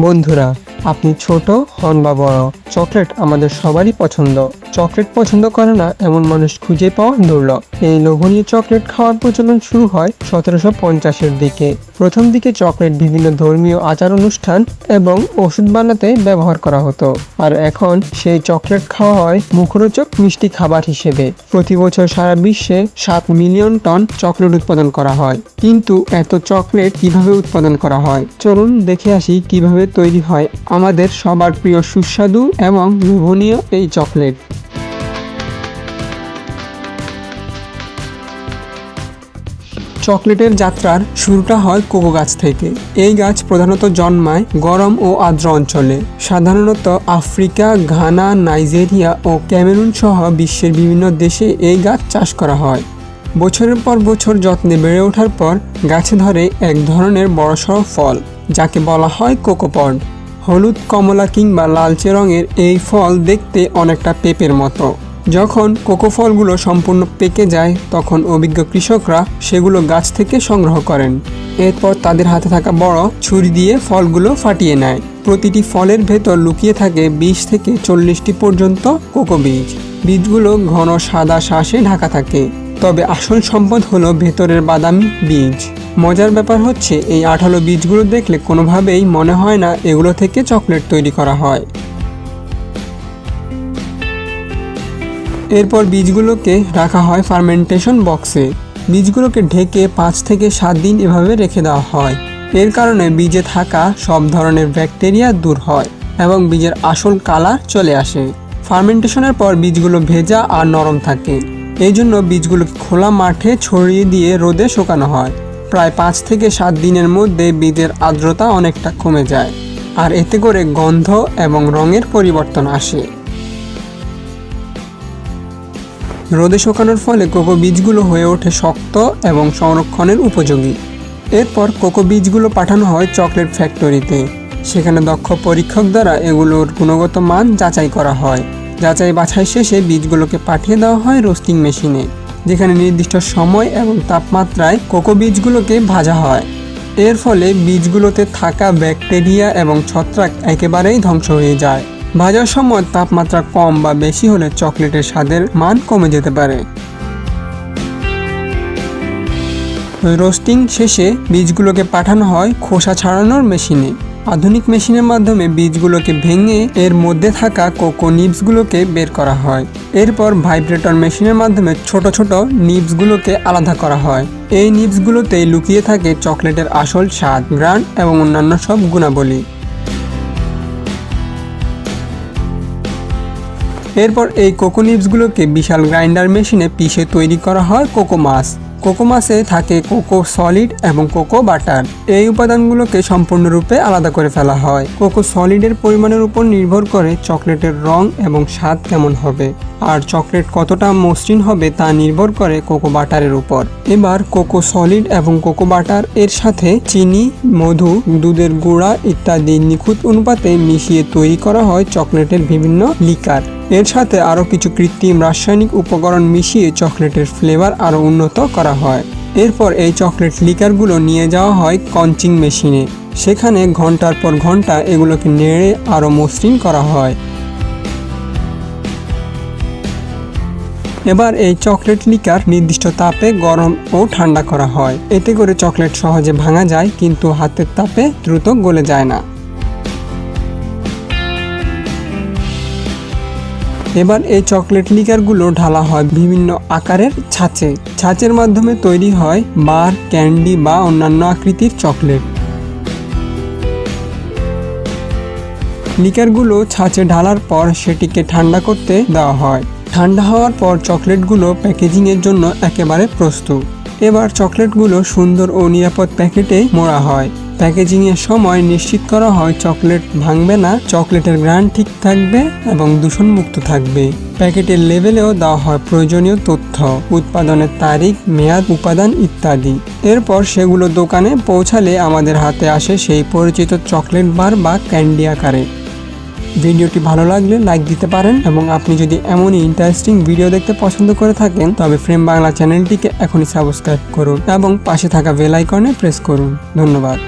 বন্ধুরা, আপনি ছোট হন বা বড়, চকলেট আমাদের সবারই পছন্দ। চকলেট পছন্দ করে না এমন মানুষ খুঁজে পাওয়া দুর্লভ। এই লোভনীয় চকলেট খাওয়ার প্রচলন শুরু হয় 1750-এর দিকে। প্রথম দিকে চকলেট বিভিন্ন ধর্মীয় আচার অনুষ্ঠান এবং ওষুধ বানাতে ব্যবহার করা হতো, আর এখন সেই চকলেট খাওয়া হয় মুখরোচক মিষ্টি খাবার হিসেবে। প্রতি বছর সারা বিশ্বে 7 মিলিয়ন টন চকলেট উৎপাদন করা হয়। কিন্তু এত চকলেট কিভাবে উৎপাদন করা হয়, চলুন দেখে আসি কিভাবে তৈরি হয় আমাদের সবার প্রিয় সুস্বাদু এবং লোভনীয় এই চকলেট। চকলেটের যাত্রার শুরুটা হয় কোকো গাছ থেকে। এই গাছ প্রধানত জন্মায় গরম ও আর্দ্র অঞ্চলে, সাধারণত আফ্রিকা, ঘানা, নাইজেরিয়া ও ক্যামেরুন সহ বিশ্বের বিভিন্ন দেশে এই গাছ চাষ করা হয়। বছরের পর বছর যত্নে বেড়ে ওঠার পর গাছে ধরে এক ধরনের বড়সড় ফল, যাকে বলা হয় কোকো পড। হলুদ, কমলা কিংবা লালচে রঙের এই ফল দেখতে অনেকটা পেঁপের মতো। যখন কোকো ফলগুলো সম্পূর্ণ পেকে যায় তখন অভিজ্ঞ কৃষকরা সেগুলো গাছ থেকে সংগ্রহ করেন। এরপর তাদের হাতে থাকা বড় ছুরি দিয়ে ফলগুলো ফাটিয়ে নেয়। প্রতিটি ফলের ভেতর লুকিয়ে থাকে 20 থেকে 40টি পর্যন্ত কোকো বীজ। বীজগুলো ঘন সাদা শাঁসে ঢাকা থাকে, তবে আসল সম্পদ হলো ভেতরের বাদামি বীজ। মজার ব্যাপার হচ্ছে, এই আঠালো বীজগুলো দেখলে কোনোভাবেই মনে হয় না এগুলো থেকে চকলেট তৈরি করা হয়। এরপর বীজগুলোকে রাখা হয় ফার্মেন্টেশন বক্সে। বীজগুলোকে ঢেকে 5 থেকে 7 দিন এভাবে রেখে দেওয়া হয়। এর কারণে বীজে থাকা সব ধরনের ব্যাকটেরিয়া দূর হয় এবং বীজের আসল কালার চলে আসে। ফার্মেন্টেশনের পর বীজগুলো ভেজা আর নরম থাকে। এই জন্য বীজগুলোকে খোলা মাঠে ছড়িয়ে দিয়ে রোদে শুকানো হয়। প্রায় 5 থেকে 7 দিনের মধ্যে বীজের আর্দ্রতা অনেকটা কমে যায়, আর এতে করে গন্ধ এবং রঙের পরিবর্তন আসে। রোদে শুকানোর ফলে কোকো বীজগুলো হয়ে ওঠে শক্ত এবং সংরক্ষণের উপযোগী। এরপর কোকো বীজগুলো পাঠানো হয় চকলেট ফ্যাক্টরিতে। সেখানে দক্ষ পরীক্ষক দ্বারা এগুলোর গুণগত মান যাচাই করা হয়। যাচাই বাছাই শেষে বীজগুলোকে পাঠিয়ে দেওয়া হয় রোস্টিং মেশিনে, যেখানে নির্দিষ্ট সময় এবং তাপমাত্রায় কোকো বীজগুলোকে ভাজা হয়। এর ফলে বীজগুলোতে থাকা ব্যাকটেরিয়া এবং ছত্রাক একেবারেই ধ্বংস হয়ে যায়। ভাজার সময় তাপমাত্রা কম বা বেশি হলে চকলেটের স্বাদের মান কমে যেতে পারে। রোস্টিং শেষে বীজগুলোকে পাঠানো হয় খোসা ছাড়ানোর মেশিনে। আধুনিক মেশিনের মাধ্যমে বীজগুলোকে ভেঙে এর মধ্যে থাকা কোকো নিবসগুলোকে বের করা হয়। এরপর ভাইব্রেটর মেশিনের মাধ্যমে ছোট ছোট নিবসগুলোকে আলাদা করা হয়। এই নিবসগুলোতেই লুকিয়ে থাকে চকলেটের আসল স্বাদ, ঘ্রাণ এবং অন্যান্য সব গুণাবলী। এরপর এই কোকো নিবসগুলোকে বিশাল গ্রাইন্ডার মেশিনে পিষে তৈরি করা হয় কোকো মাস। কোকো মাসে থাকে কোকো সলিড এবং কোকো বাটার। এই উপাদানগুলোকে সম্পূর্ণরূপে আলাদা করে ফেলা হয়। কোকো সলিডের পরিমাণের উপর নির্ভর করে চকলেটের রং এবং স্বাদ কেমন হবে, আর চকলেট কতটা মসৃণ হবে তা নির্ভর করে কোকো বাটারের উপর। এবার কোকো সলিড এবং কোকো বাটার এর সাথে চিনি, মধু, দুধের গুঁড়া ইত্যাদি নিখুঁত অনুপাতে মিশিয়ে তৈরি করা হয় চকলেটের বিভিন্ন লিকার। এর সাথে আরও কিছু কৃত্রিম রাসায়নিক উপকরণ মিশিয়ে চকলেটের ফ্লেভার আরও উন্নত করা হয়। এরপর এই চকলেট লিকারগুলো নিয়ে যাওয়া হয় কঞ্চিং মেশিনে। সেখানে ঘন্টার পর ঘন্টা এগুলোকে নেড়ে আরও মসৃণ করা হয়। এবার এই চকলেট লিকার নির্দিষ্ট তাপে গরম ও ঠান্ডা করা হয়। এতে করে চকলেট সহজে ভাঙা যায়, কিন্তু হাতের তাপে দ্রুত গলে যায় না। এবার এই চকলেট লিকারগুলো ঢালা হয় বিভিন্ন আকারের ছাঁচে। ছাঁচের মাধ্যমে তৈরি হয় বার, ক্যান্ডি বা অন্যান্য আকৃতির চকলেট। লিকারগুলো ছাঁচে ঢালার পর সেটিকে ঠান্ডা করতে দেওয়া হয়। ঠান্ডা হওয়ার পর চকলেটগুলো প্যাকেজিংয়ের জন্য একেবারে প্রস্তুত। এবার চকলেটগুলো সুন্দর ও নিরাপদ প্যাকেটে মোড়া হয়। প্যাকেজিংয়ের সময় নিশ্চিত করা হয় চকলেট ভাঙবে না, চকলেটের ঘ্রাণ ঠিক থাকবে এবং দূষণমুক্ত থাকবে। প্যাকেটের লেবেলেও দেওয়া হয় প্রয়োজনীয় তথ্য, উৎপাদনের তারিখ, মেয়াদ, উপাদান ইত্যাদি। এরপর সেগুলো দোকানে পৌঁছালে আমাদের হাতে আসে সেই পরিচিত চকলেট বার বা ক্যান্ডি আকারে। ভিডিওটি ভালো লাগলে লাইক দিতে পারেন, এবং আপনি যদি এমনই ইন্টারেস্টিং ভিডিও দেখতে পছন্দ করে থাকেন তবে ফ্রেম বাংলা চ্যানেলটিকে এখনই সাবস্ক্রাইব করুন এবং পাশে থাকা বেল আইকনে প্রেস করুন। ধন্যবাদ।